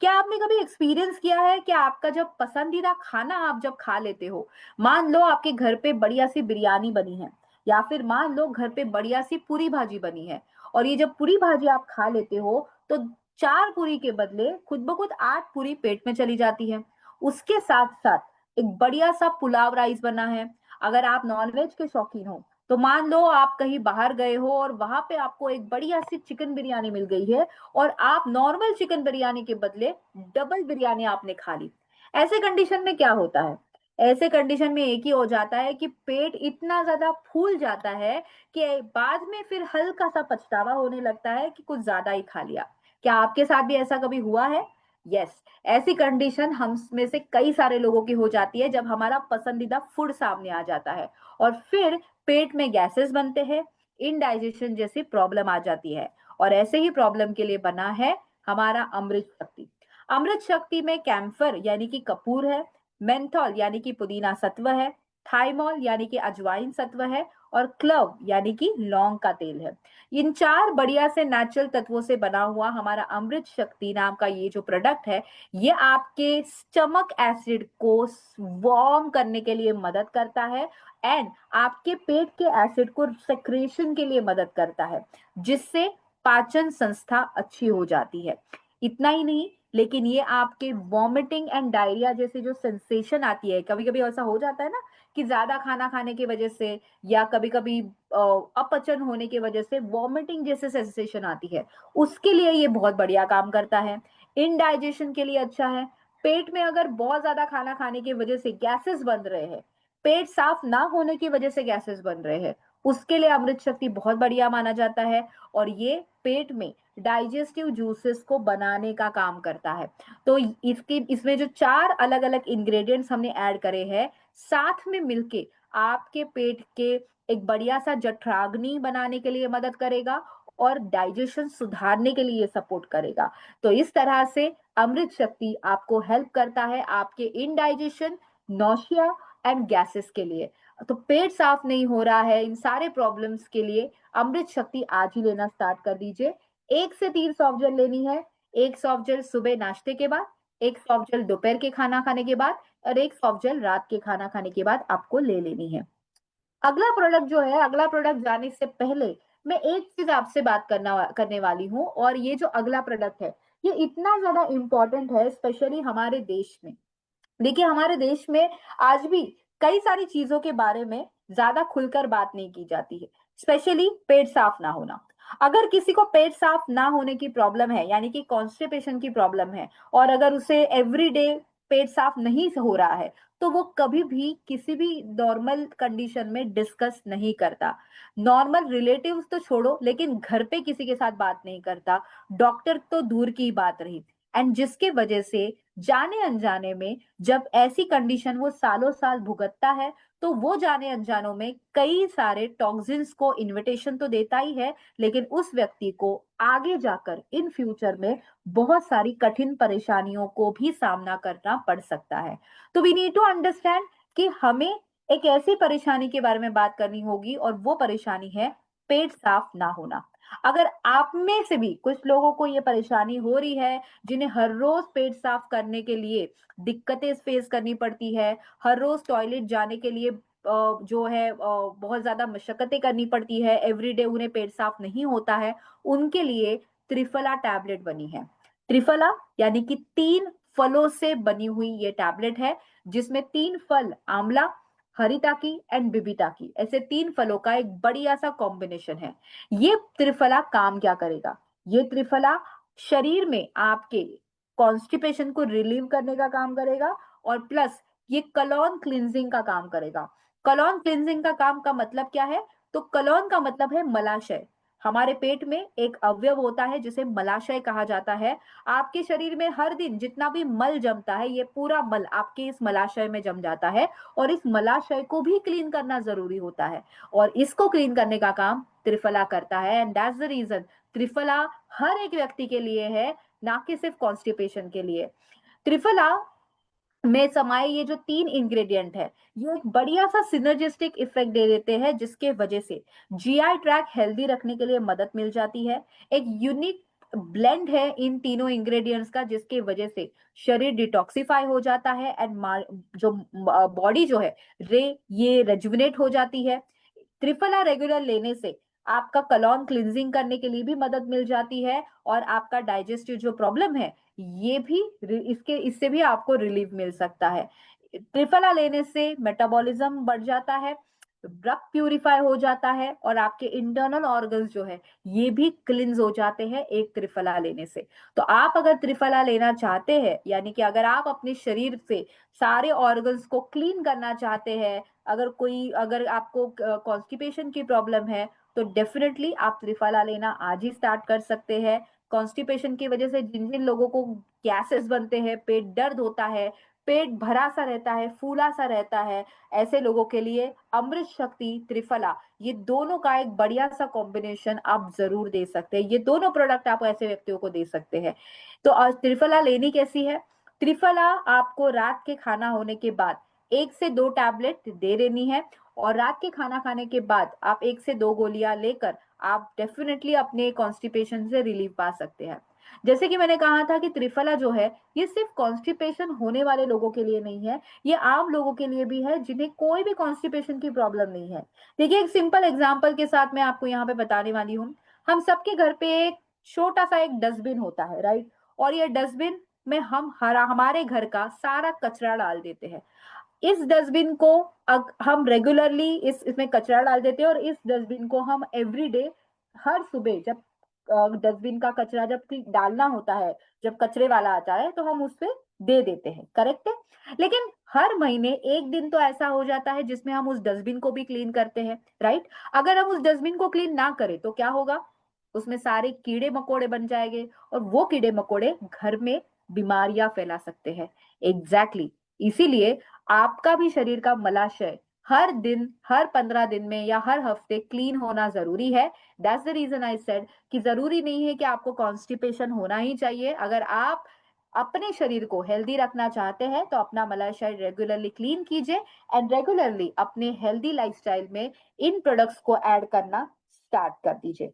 B: क्या आपने कभी एक्सपीरियंस किया है कि आपका जब पसंदीदा खाना आप जब खा लेते हो, मान लो आपके घर पे बढ़िया सी बिरयानी बनी है, या फिर मान लो घर पे बढ़िया सी पूरी भाजी बनी है, और ये जब पूरी भाजी आप खा लेते हो तो 4 पूरी के बदले खुद ब खुद 8 पूरी पेट में चली जाती है। उसके साथ साथ एक बढ़िया सा पुलाव राइस बना है। अगर आप नॉनवेज के शौकीन हो तो मान लो आप कहीं बाहर गए हो और वहां पे आपको एक बढ़िया सी चिकन बिरयानी मिल गई है, और आप नॉर्मल चिकन बिरयानी के बदले डबल बिरयानी आपने खा ली। ऐसे कंडीशन में क्या होता है? ऐसे कंडीशन में एक ही हो जाता है कि पेट इतना ज्यादा फूल जाता है कि बाद में फिर हल्का सा पछतावा होने लगता है कि कुछ ज्यादा ही खा लिया। क्या आपके साथ भी ऐसा कभी हुआ है? यस। ऐसी कंडीशन हम में से कई सारे लोगों की हो जाती है जब हमारा पसंदीदा फूड सामने आ जाता है, और फिर पेट में गैसेस बनते हैं, इनडाइजेशन जैसी प्रॉब्लम आ जाती है। और ऐसे ही प्रॉब्लम के लिए बना है हमारा अमृत शक्ति। अमृत शक्ति में कैम्फर यानी कि कपूर है, मेंथॉल यानी कि पुदीना सत्व है, थाइमोल यानी कि अजवाइन सत्व है, और क्लव यानी कि लौंग का तेल है। इन चार बढ़िया से नेचुरल तत्वों से बना हुआ हमारा अमृत शक्ति नाम का ये जो प्रोडक्ट है, ये आपके स्टमक एसिड को वार्म करने के लिए मदद करता है, एंड आपके पेट के एसिड को सेक्रेशन के लिए मदद करता है, जिससे पाचन संस्था अच्छी हो जाती है। इतना ही नहीं, लेकिन ये आपके वॉमिटिंग एंड डायरिया जैसे जो सेंसेशन आती है, कभी कभी ऐसा हो जाता है ना कि ज्यादा खाना खाने की वजह से या कभी कभी अपचन होने की वजह से वॉमिटिंग जैसे सेंसेशन आती है, उसके लिए ये बहुत बढ़िया काम करता है। इनडाइजेशन के लिए अच्छा है। पेट में अगर बहुत ज्यादा खाना खाने की वजह से गैसेस बन रहे हैं, पेट साफ ना होने की वजह से गैसेस बन रहे हैं, उसके लिए अमृत शक्ति बहुत बढ़िया माना जाता है। और ये पेट में डाइजेस्टिव जूसेस को बनाने का काम करता है। तो इसके इसमें जो चार अलग अलग इंग्रेडिएंट्स हमने ऐड करे हैं, साथ में मिलके आपके पेट के एक बढ़िया सा जठराग्नि बनाने के लिए मदद करेगा, और डाइजेशन सुधारने के लिए सपोर्ट करेगा। तो इस तरह से अमृत शक्ति आपको हेल्प करता है आपके इनडाइजेशन, नौशिया एंड गैसेस के लिए। तो पेट साफ नहीं हो रहा है, इन सारे प्रॉब्लम्स के लिए अमृत शक्ति आज ही लेना स्टार्ट कर दीजिए। 1 से 3 सॉफ्ट जेल लेनी है। एक सॉफ्ट जेल सुबह नाश्ते के बाद, एक सॉफ्ट जेल दोपहर के खाना खाने के बाद, और एक सॉफ्ट जेल रात के खाना खाने के बाद आपको ले लेनी है। अगला प्रोडक्ट जो है, अगला प्रोडक्ट जाने से पहले मैं एक चीज आपसे बात करने वाली हूँ, और ये जो अगला प्रोडक्ट है, ये इतना ज्यादा इंपॉर्टेंट है स्पेशली हमारे देश में। देखिए, हमारे देश में आज भी कई सारी चीजों के बारे में ज्यादा खुलकर बात नहीं की जाती है, स्पेशली पेट साफ ना होना। अगर किसी को पेट साफ ना होने की प्रॉब्लम है, यानी कि कॉन्स्टिपेशन की प्रॉब्लम है, और अगर उसे एवरीडे पेट साफ नहीं हो रहा है, तो वो कभी भी किसी भी नॉर्मल कंडीशन में डिस्कस नहीं करता। नॉर्मल रिलेटिव्स तो छोड़ो, लेकिन घर पे किसी के साथ बात नहीं करता। डॉक्टर तो दूर की बात रही। एंड जिसके वजह से जाने अनजाने में जब ऐसी कंडीशन वो सालों साल भुगतता है, तो वो जाने अनजानों में कई सारे टॉक्सिन्स को इनविटेशन तो देता ही है, लेकिन उस व्यक्ति को आगे जाकर इन फ्यूचर में बहुत सारी कठिन परेशानियों को भी सामना करना पड़ सकता है। तो वी नीड टू अंडरस्टैंड कि हमें एक ऐसी परेशानी के बारे में बात करनी होगी, और वो परेशानी है पेट साफ ना होना। अगर आप में से भी कुछ लोगों को ये परेशानी हो रही है, जिन्हें हर रोज पेट साफ करने के लिए दिक्कतें फेस करनी पड़ती है, हर रोज टॉयलेट जाने के लिए जो है बहुत ज्यादा मशक्कतें करनी पड़ती है, एवरीडे उन्हें पेट साफ नहीं होता है, उनके लिए त्रिफला टैबलेट बनी है। त्रिफला यानी कि 3 फलों से बनी हुई ये टैबलेट है, जिसमें 3 फल, आंवला, हरिताकी एंड बिबिताकी, ऐसे 3 फलों का एक बढ़िया सा कॉम्बिनेशन है। ये त्रिफला काम क्या करेगा? ये त्रिफला शरीर में आपके कॉन्स्टिपेशन को रिलीव करने का काम करेगा, और प्लस ये कलॉन क्लिंजिंग का काम करेगा। कलॉन क्लिंजिंग का काम का मतलब क्या है? तो कलॉन का मतलब है मलाशय। हमारे पेट में एक अवयव होता है जिसे मलाशय कहा जाता है। आपके शरीर में हर दिन जितना भी मल जमता है, ये पूरा मल आपके इस मलाशय में जम जाता है, और इस मलाशय को भी क्लीन करना जरूरी होता है, और इसको क्लीन करने का काम त्रिफला करता है। And that's the reason triphala हर एक व्यक्ति के लिए है, ना कि सिर्फ कॉन्स्टिपेशन के लिए। त्रिफला में समाये ये जो 3 इंग्रेडिएंट है, ये एक बढ़िया सा सिनर्जिस्टिक इफेक्ट दे देते हैं, जिसके वजह से जीआई ट्रैक हेल्दी रखने के लिए मदद मिल जाती है। एक यूनिक ब्लेंड है इन तीनों इंग्रेडिएंट्स का, जिसके वजह से शरीर डिटॉक्सिफाई हो जाता है, एंड जो बॉडी जो है ये रेजुविनेट हो जाती है। त्रिफला रेगुलर लेने से आपका कलॉन क्लिंजिंग करने के लिए भी मदद मिल जाती है, और आपका डाइजेस्टिव जो प्रॉब्लम है, ये भी इससे भी आपको रिलीफ मिल सकता है। त्रिफला लेने से मेटाबॉलिज्म बढ़ जाता है, रक्त प्यूरिफाई हो जाता है और आपके इंटरनल ऑर्गन्स जो है ये भी क्लिंज हो जाते हैं एक त्रिफला लेने से। तो आप अगर त्रिफला लेना चाहते हैं, यानी कि अगर आप अपने शरीर से सारे ऑर्गन्स को क्लीन करना चाहते हैं, अगर आपको कॉन्स्टिपेशन की प्रॉब्लम है, तो डेफिनेटली आप त्रिफला लेना आज ही स्टार्ट कर सकते हैं। कॉन्स्टिपेशन की वजह से जिन जिन लोगों को गैसेस बनते हैं, पेट दर्द होता है, पेट भरा सा रहता है, फूला सा रहता है, ऐसे लोगों के लिए अमृत शक्ति त्रिफला, ये दोनों का एक बढ़िया सा कॉम्बिनेशन आप जरूर दे सकते हैं। ये दोनों प्रोडक्ट आप ऐसे व्यक्तियों को दे सकते हैं। तो त्रिफला लेनी कैसी है? त्रिफला आपको रात के खाना होने के बाद 1 से 2 टैबलेट दे देनी है, और रात के खाना खाने के बाद आप 1 से 2 गोलियां लेकर आप डेफिनेटली अपने कॉन्स्टिपेशन से रिलीफ पा सकते हैं। जैसे कि मैंने कहा था कि त्रिफला जो है ये सिर्फ कॉन्स्टिपेशन होने वाले लोगों के लिए नहीं है, ये आम लोगों के लिए भी है जिन्हें कोई भी कॉन्स्टिपेशन की प्रॉब्लम नहीं है। देखिए, एक सिंपल एग्जांपल के साथ मैं आपको यहाँ पे बताने वाली हूँ। हम सबके घर पे एक छोटा सा एक डस्टबिन होता है, राइट? और ये डस्टबिन में हम हमारे घर का सारा कचरा डाल देते हैं। इस डस्टबिन को हम रेगुलरली इसमें कचरा डाल देते हैं, और इस डस्टबिन को हम एवरीडे, हर सुबह जब डस्टबिन का कचरा जब डालना होता है, जब कचरे वाला आता है तो हम उससे दे देते हैं, करेक्ट है? लेकिन हर महीने एक दिन तो ऐसा हो जाता है जिसमें हम उस डस्टबिन को भी क्लीन करते हैं, राइट? अगर हम उस डस्टबिन को क्लीन ना करें तो क्या होगा? उसमें सारे कीड़े मकोड़े बन जाएंगे, और वो कीड़े मकोड़े घर में बीमारियां फैला सकते हैं। एग्जैक्टली इसीलिए आपका भी शरीर का मलाशय हर दिन, हर 15 दिन में या हर हफ्ते क्लीन होना जरूरी है। That's the reason I said कि जरूरी नहीं है कि आपको कॉन्स्टिपेशन होना ही चाहिए। अगर आप अपने शरीर को हेल्दी रखना चाहते हैं तो अपना मलाशय रेगुलरली क्लीन कीजिए, एंड रेगुलरली अपने हेल्दी लाइफस्टाइल में इन प्रोडक्ट्स को ऐड करना स्टार्ट कर दीजिए।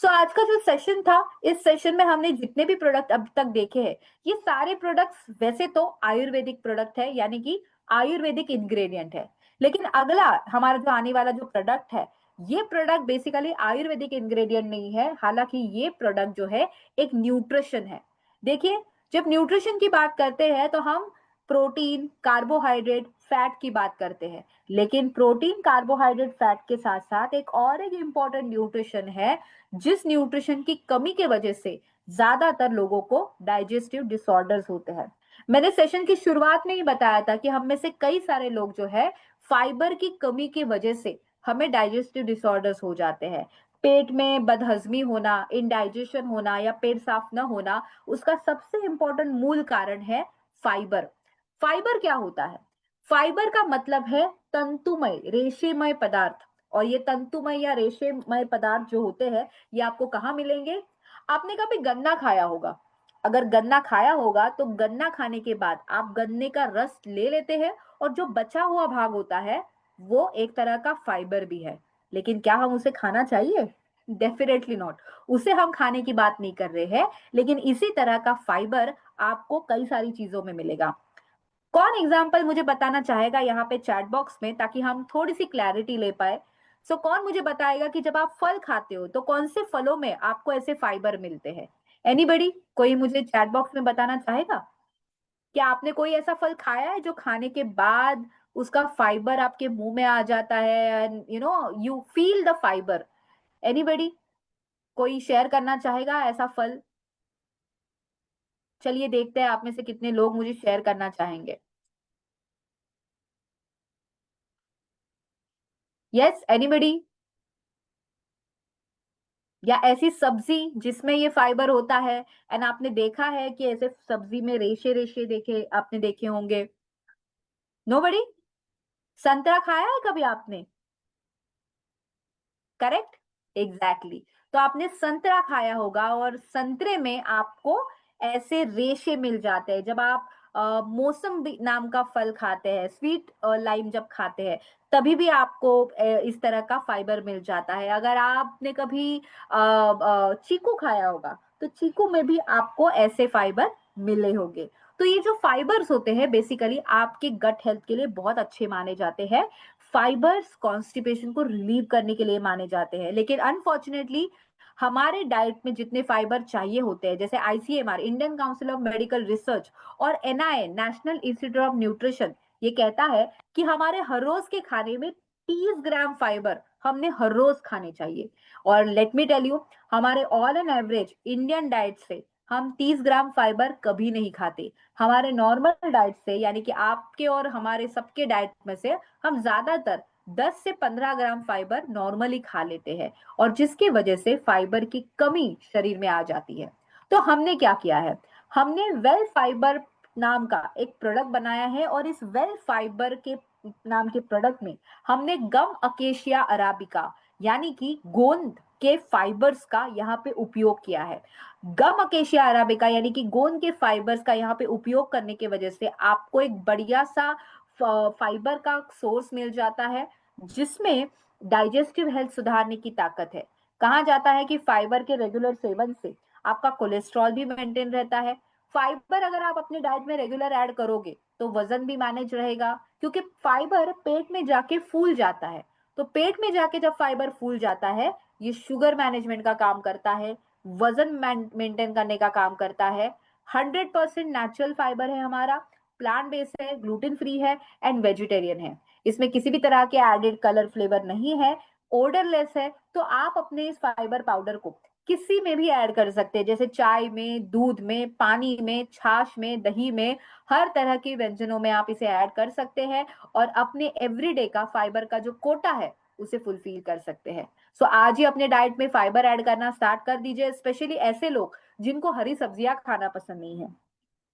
B: आज का जो सेशन था, इस सेशन में हमने जितने भी प्रोडक्ट अब तक देखे हैं, ये सारे प्रोडक्ट्स वैसे तो आयुर्वेदिक प्रोडक्ट है, यानी कि आयुर्वेदिक इंग्रेडिएंट है। लेकिन अगला हमारा जो आने वाला जो प्रोडक्ट है, ये प्रोडक्ट बेसिकली आयुर्वेदिक इंग्रेडिएंट नहीं है, हालांकि ये प्रोडक्ट जो है एक न्यूट्रिशन है। देखिए, जब न्यूट्रिशन की बात करते हैं तो हम प्रोटीन, कार्बोहाइड्रेट, फैट की बात करते हैं। लेकिन प्रोटीन, कार्बोहाइड्रेट, फैट के साथ साथ एक इंपॉर्टेंट न्यूट्रिशन है, जिस न्यूट्रिशन की कमी के वजह से ज्यादातर लोगों को डाइजेस्टिव डिसऑर्डर्स होते हैं। मैंने सेशन की शुरुआत में ही बताया था कि हम में से कई सारे लोग जो है फाइबर की कमी की वजह से हमें डाइजेस्टिव डिसऑर्डर्स हो जाते हैं। पेट में बदहजमी होना, इनडाइजेशन होना या पेट साफ न होना, उसका सबसे इंपॉर्टेंट मूल कारण है फाइबर। फाइबर क्या होता है? फाइबर का मतलब है तंतुमय, रेशेमय पदार्थ। और ये तंतुमय या रेशेमय पदार्थ जो होते हैं, ये आपको कहाँ मिलेंगे? आपने कभी गन्ना खाया होगा। अगर गन्ना खाया होगा तो गन्ना खाने के बाद आप गन्ने का रस ले लेते हैं, और जो बचा हुआ भाग होता है वो एक तरह का फाइबर भी है। लेकिन क्या हम उसे खाना चाहिए? Definitely not. उसे हम खाने की बात नहीं कर रहे हैं, लेकिन इसी तरह का फाइबर आपको कई सारी चीजों में मिलेगा। कौन एग्जाम्पल मुझे बताना चाहेगा यहाँ पे चैट बॉक्स में, ताकि हम थोड़ी सी क्लैरिटी ले पाए? कौन मुझे बताएगा कि जब आप फल खाते हो तो कौन से फलों में आपको ऐसे फाइबर मिलते हैं? एनीबडी, कोई मुझे चैट बॉक्स में बताना चाहेगा? क्या आपने कोई ऐसा फल खाया है जो खाने के बाद उसका फाइबर आपके मुंह में आ जाता है, and you feel the fibre? Anybody, कोई शेयर करना चाहेगा ऐसा फल? चलिए देखते हैं आप में से कितने लोग मुझे शेयर करना चाहेंगे। Yes, anybody? या ऐसी सब्जी जिसमें ये फाइबर होता है, एंड आपने देखा है कि ऐसे सब्जी में रेशे रेशे देखे आपने देखे होंगे? नोबडी? संतरा खाया है कभी आपने? Correct, exactly. तो आपने संतरा खाया होगा, और संतरे में आपको ऐसे रेशे मिल जाते हैं। जब आप मौसम्बी नाम का फल खाते हैं, स्वीट लाइम जब खाते हैं, तभी भी आपको इस तरह का फाइबर मिल जाता है। अगर आपने कभी चीकू खाया होगा तो चीकू में भी आपको ऐसे फाइबर मिले होंगे। तो ये जो फाइबर्स होते हैं बेसिकली आपके गट हेल्थ के लिए बहुत अच्छे माने जाते हैं। फाइबर्स कॉन्स्टिपेशन को रिलीव करने के लिए माने जाते हैं, लेकिन अनफॉर्चुनेटली हमारे डाइट में जितने फाइबर चाहिए होते हैं, जैसे ICMR, Indian council of medical research, और NIA, national institute of nutrition, ये कहता है कि हमारे हर रोज के खाने में 30 ग्राम फाइबर हमने हर रोज खाने चाहिए। और लेट मी टेल यू, हमारे all an average Indian diet से हम 30 ग्राम फाइबर कभी नहीं खाते। हमारे नॉर्मल डाइट से, यानी कि आपके और हमारे सबके डाइट में से हम ज्यादातर 10 से 15 ग्राम फाइबर नॉर्मली खा लेते हैं, और जिसकी वजह से फाइबर की कमी शरीर में आ जाती है। तो हमने क्या किया है, हमने वेल फाइबर नाम का एक प्रोडक्ट बनाया है, और इस वेल फाइबर के नाम के प्रोडक्ट में हमने गम अकेशिया अराबिका यानी कि गोंद के फाइबर्स का यहाँ पे उपयोग किया है। गम अकेशिया अराबिका यानी कि गोंद के फाइबर्स का यहाँ पे उपयोग करने की वजह से आपको एक बढ़िया सा फाइबर का सोर्स मिल जाता है, जिसमें डाइजेस्टिव हेल्थ सुधारने की ताकत है। कहा जाता है कि फाइबर के रेगुलर सेवन से आपका कोलेस्ट्रॉल भी मेंटेन रहता है। फाइबर अगर आप अपने डाइट में रेगुलर ऐड करोगे तो वजन भी मैनेज रहेगा, क्योंकि फाइबर पेट में जाके फूल जाता है। तो पेट में जाके जब फाइबर फूल जाता है, ये शुगर मैनेजमेंट का काम करता है, वजन मेंटेन करने का काम करता है। 100% नेचुरल फाइबर है हमारा, प्लांट बेस्ड है, ग्लूटेन फ्री है एंड वेजिटेरियन है। इसमें किसी भी तरह के एडेड कलर फ्लेवर नहीं है, ओडरलेस है। तो आप अपने इस फाइबर पाउडर को किसी में भी ऐड कर सकते हैं, जैसे चाय में, दूध में, पानी में, छाछ में, दही में, हर तरह के व्यंजनों में आप इसे ऐड कर सकते हैं, और अपने एवरीडे का फाइबर का जो कोटा है उसे फुलफिल कर सकते हैं। सो आज ही अपने डाइट में फाइबर ऐड करना स्टार्ट कर दीजिए, स्पेशली ऐसे लोग जिनको हरी सब्जियां खाना पसंद नहीं है।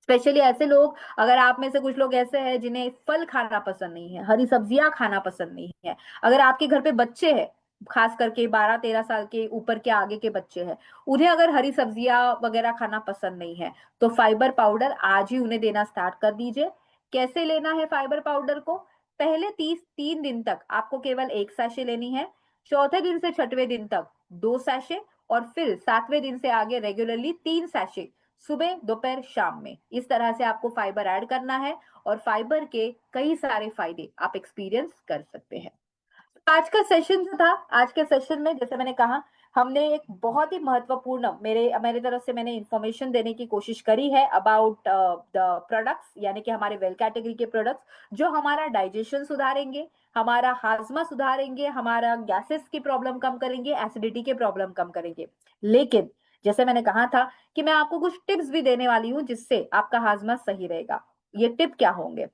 B: स्पेशली ऐसे लोग, अगर आप में से कुछ लोग ऐसे हैं जिन्हें फल खाना पसंद नहीं है, हरी सब्जियां खाना पसंद नहीं है, अगर आपके घर पे बच्चे हैं, खास करके 12-13 साल के ऊपर के आगे के बच्चे हैं, उन्हें अगर हरी सब्जियां वगैरह खाना पसंद नहीं है, तो फाइबर पाउडर आज ही उन्हें देना स्टार्ट कर दीजिए। कैसे लेना है फाइबर पाउडर को? पहले 3 दिन तक आपको केवल एक सैशे लेनी है, चौथे दिन से छठवें दिन तक 2 सैशे, और फिर 7वें दिन से आगे रेगुलरली 3 सैशे, सुबह दोपहर शाम में। इस तरह से आपको फाइबर ऐड करना है, और फाइबर के कई सारे फायदे आप एक्सपीरियंस कर सकते हैं। आज का सेशन जो था, आज के सेशन में जैसे मैंने कहा, हमने एक बहुत ही महत्वपूर्ण, मेरे मेरे तरफ से मैंने इंफॉर्मेशन देने की कोशिश करी है अबाउट द प्रोडक्ट्स, यानी कि हमारे वेल कैटेगरी के प्रोडक्ट्स जो हमारा डाइजेशन सुधारेंगे, हमारा हाजमा सुधारेंगे, हमारा गैसेस की प्रॉब्लम कम करेंगे, एसिडिटी के प्रॉब्लम कम करेंगे। लेकिन जैसे मैंने कहा था कि मैं आपको कुछ टिप्स भी देने वाली हूँ जिससे आपका हाजमा सही रहेगा। ये टिप क्या होंगे?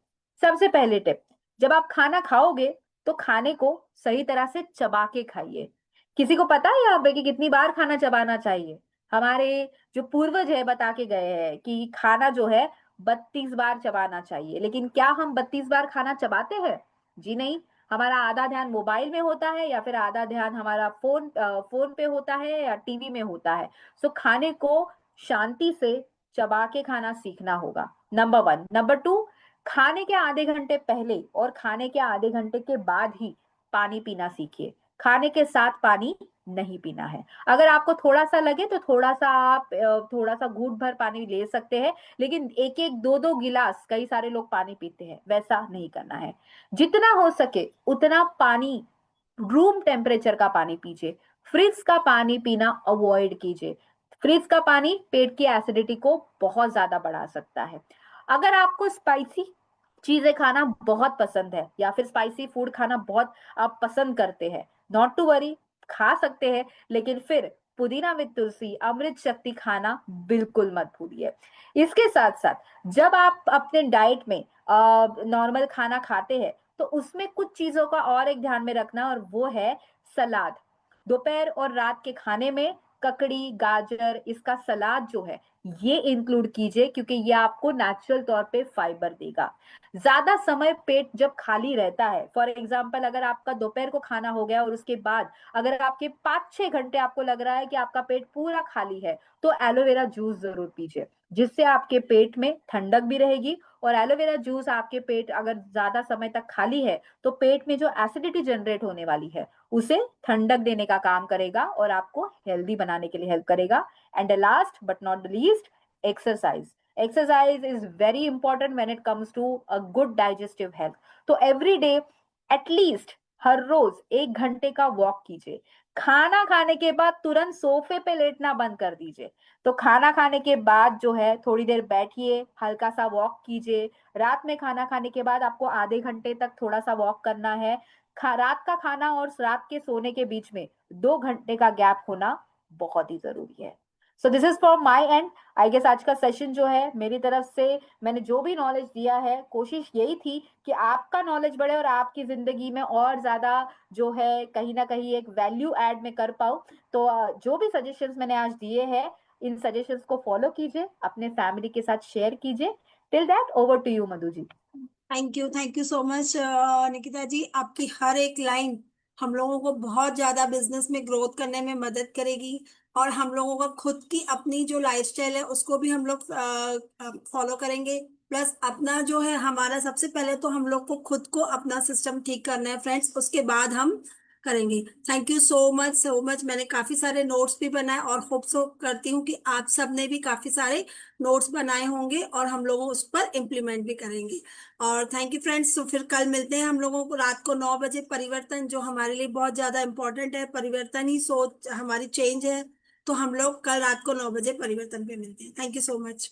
B: सबसे पहले टिप, जब आप खाना खाओगे तो खाने को सही तरह से चबा के खाइए। किसी को पता है यहाँ पे कि कितनी बार खाना चबाना चाहिए? हमारे जो पूर्वज है बता के गए हैं कि खाना जो है 32 बार चबाना चाहिए, लेकिन क्या हम 32 बार खाना चबाते हैं? जी नहीं। हमारा आधा ध्यान मोबाइल में होता है, या फिर आधा ध्यान हमारा फोन पे होता है, या टीवी में होता है। सो खाने को शांति से चबा के खाना सीखना होगा, नंबर 1। नंबर 2, खाने के आधे घंटे पहले और खाने के आधे घंटे के बाद ही पानी पीना सीखिए। खाने के साथ पानी नहीं पीना है। अगर आपको थोड़ा सा लगे तो थोड़ा सा आप थोड़ा सा घूंट भर पानी ले सकते हैं, लेकिन एक एक दो दो गिलास कई सारे लोग पानी पीते हैं, वैसा नहीं करना है। जितना हो सके उतना पानी रूम टेम्परेचर का पानी पीजिए। फ्रिज का पानी पीना अवॉइड कीजिए। फ्रिज का पानी पेट की एसिडिटी को बहुत ज्यादा बढ़ा सकता है। अगर आपको स्पाइसी चीजें खाना बहुत पसंद है, या फिर स्पाइसी फूड खाना बहुत आप पसंद करते हैं, नॉट टू वरी, खा सकते हैं, लेकिन फिर पुदीना विद तुलसी, अमृत शक्ति खाना बिल्कुल मत भूलिए। इसके साथ साथ जब आप अपने डाइट में नॉर्मल खाना खाते हैं, तो उसमें कुछ चीजों का और एक ध्यान में रखना, और वो है सलाद। दोपहर और रात के खाने में ककड़ी, गाजर, इसका सलाद जो है ये इंक्लूड कीजिए, क्योंकि ये आपको नेचुरल तौर पे फाइबर देगा। ज्यादा समय पेट जब खाली रहता है, फॉर एग्जाम्पल अगर आपका दोपहर को खाना हो गया और उसके बाद अगर आपके 5-6 घंटे आपको लग रहा है कि आपका पेट पूरा खाली है, तो एलोवेरा जूस जरूर पीजिए, जिससे आपके पेट में ठंडक भी रहेगी। और एलोवेरा जूस आपके पेट अगर ज्यादा समय तक खाली है, तो पेट में जो एसिडिटी जनरेट होने वाली है उसे ठंडक देने का काम करेगा, और आपको हेल्दी बनाने के लिए हेल्प करेगा। And last but not the least, exercise. Exercise is very important when it comes to a good digestive health. तो every day एटलीस्ट हर रोज 1 घंटे का वॉक कीजिए। खाना खाने के बाद तुरंत सोफे पे लेटना बंद कर दीजिए। तो खाना खाने के बाद जो है थोड़ी देर बैठिए, हल्का सा वॉक कीजिए। रात में खाना खाने के बाद आपको आधे घंटे तक थोड़ा सा वॉक करना है। रात का खाना और रात के सोने के बीच में 2 घंटे का गैप होना बहुत ही जरूरी है। So this is from my end. I guess आज का सेशन जो है मेरी तरफ से, मैंने जो भी नॉलेज दिया है, कोशिश यही थी कि आपका नॉलेज बढ़े और आपकी जिंदगी में और ज्यादा जो है कहीं ना कहीं एक वैल्यू ऐड में कर पाऊँ। तो जो भी सजेशंस मैंने आज दिए हैं, इन सजेशंस को फॉलो कीजिए, अपने फैमिली के साथ शेयर कीजिए। Till that, over to you Madhu ji.
A: Thank you so much Nikita ji. आपकी हर एक लाइन हम लोगों को बहुत ज्यादा बिजनेस में ग्रोथ करने में मदद करेगी। और हम लोगों का खुद की अपनी जो लाइफस्टाइल है उसको भी हम लोग फॉलो करेंगे। प्लस अपना जो है, हमारा सबसे पहले तो हम लोग को खुद को अपना सिस्टम ठीक करना है फ्रेंड्स, उसके बाद हम करेंगे। Thank you so much. मैंने काफी सारे नोट्स भी बनाए और होप सो करती हूँ कि आप सब ने भी काफी सारे नोट्स बनाए होंगे और हम लोग उस पर इम्प्लीमेंट भी करेंगे। और थैंक यू फ्रेंड्स। तो फिर कल मिलते हैं हम लोगों को रात को 9 बजे। परिवर्तन जो हमारे लिए बहुत ज्यादा इंपॉर्टेंट है, परिवर्तन ही सोच हमारी चेंज है। तो हम लोग कल रात को 9 बजे परिवर्तन पे मिलते हैं। Thank you so much.